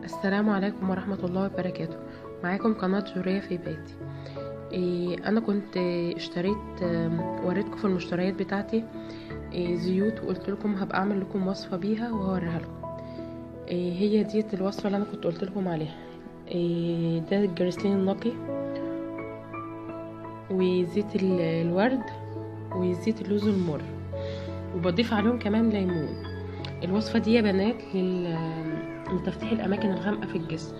السلام عليكم ورحمة الله وبركاته. معاكم قناة جورية في بيتي. أنا كنت اشتريت، وريتكم في المشتريات بتاعتي زيوت، وقلت لكم هبقى أعمل لكم وصفة بيها وهوريها لكم. هي ديت الوصفة اللي أنا كنت قلت لكم عليها. ده الجريسلين النقي، وزيت الورد، وزيت اللوز المر، وبضيف عليهم كمان ليمون. الوصفة دي يا بنات لتفتيح الأماكن الغامقة في الجسم،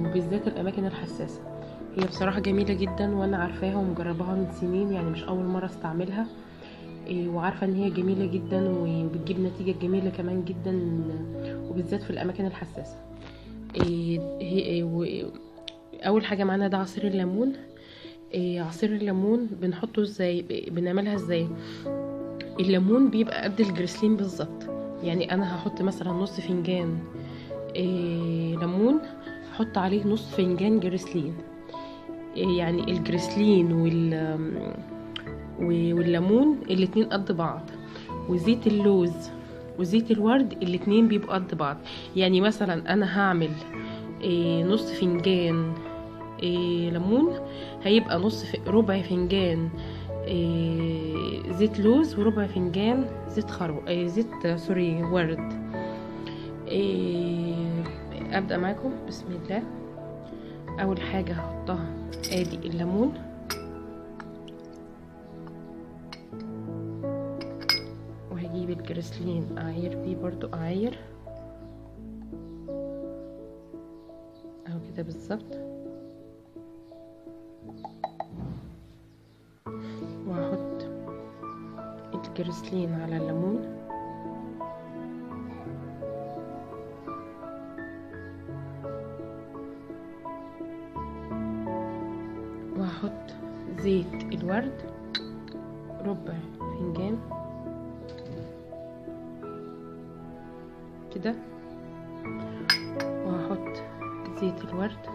وبالذات الأماكن الحساسة. هي بصراحة جميلة جدا، وأنا عارفاها ومجرباها من سنين، يعني مش أول مرة استعملها. وعارفة إن هي جميلة جدا وبتجيب نتيجة جميلة كمان جدا، وبالذات في الأماكن الحساسة. أول حاجة معانا ده عصير الليمون. عصير الليمون بنحطه ازاي، بنعملها ازاي؟ الليمون بيبقى قد الجريسلين بالظبط، يعني انا هحط مثلا نص فنجان ليمون، هحط عليه نص فنجان جريسلين. يعني الجريسلين والليمون الاتنين قد بعض، وزيت اللوز وزيت الورد الاتنين بيبقوا قد بعض. يعني مثلا انا هعمل نص فنجان ليمون، هيبقى ربع فنجان زيت لوز، وربع فنجان زيت ورد. ابدا معاكم بسم الله. اول حاجه هحطها ادي الليمون، وهجيب الجريسلين اعاير بيه برضو، اعاير اهو كده بالظبط، وهحط الجريسلين على الليمون، وهحط زيت الورد ربع فنجان كده، وهحط زيت الورد،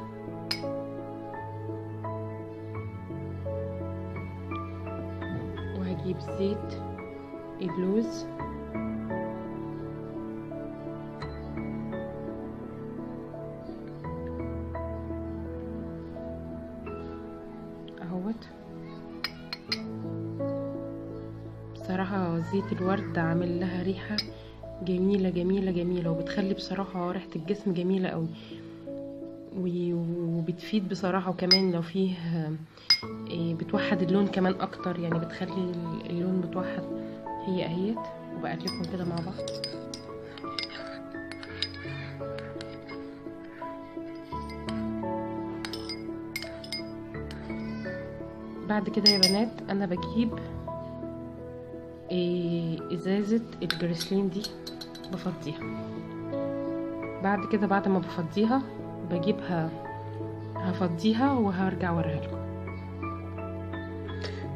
وهجيب زيت اللوز، اهوت. بصراحة زيت الورد عامل لها ريحة جميلة جميلة جميلة، وبتخلي بصراحة ريحة الجسم جميلة قوي، وبتفيد بصراحة. وكمان لو فيه بتوحد اللون كمان اكتر، يعني بتخلي اللون متوحد. هي اهيت، وبقلبهم كده مع بعض. بعد كده يا بنات انا بجيب ازازة الجريسلين دي بفضيها. بعد كده بعد ما بفضيها بجيبها، هفضيها وهرجع اوريها لكم.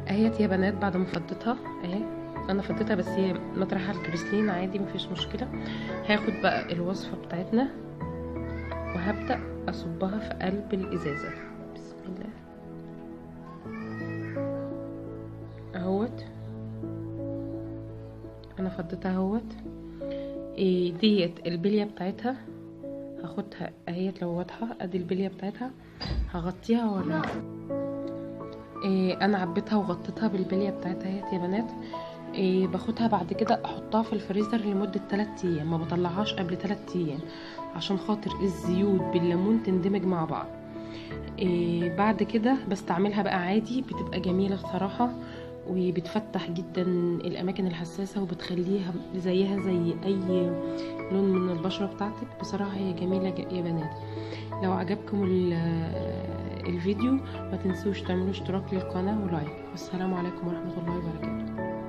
اهيت يا بنات بعد ما فضيتها اهي، انا فضيتها بس هي مطرح الجريسلين عادي مفيش مشكله. هاخد بقى الوصفه بتاعتنا وهبدا اصبها في قلب الازازه. بسم الله اهوت، انا فضيتها اهوت. ديت البليه بتاعتها، هاخدها اهيت لو واضحه، ادي البليه بتاعتها، هغطيها واوريها. انا عبيتها وغطيتها بالبليه بتاعتها اهيت يا بنات. باخدها بعد كده احطها في الفريزر لمده 3 ايام، ما بطلعهاش قبل 3 ايام عشان خاطر الزيوت بالليمون تندمج مع بعض. بعد كده بستعملها بقى عادي، بتبقى جميله بصراحه، وبتفتح جدا الاماكن الحساسه، وبتخليها زيها زي اي لون من البشره بتاعتك. بصراحه هي جميله يا بنات. لو عجبكم الفيديو ما تنسوش تعملوا اشتراك للقناه ولايك. والسلام عليكم ورحمه الله وبركاته.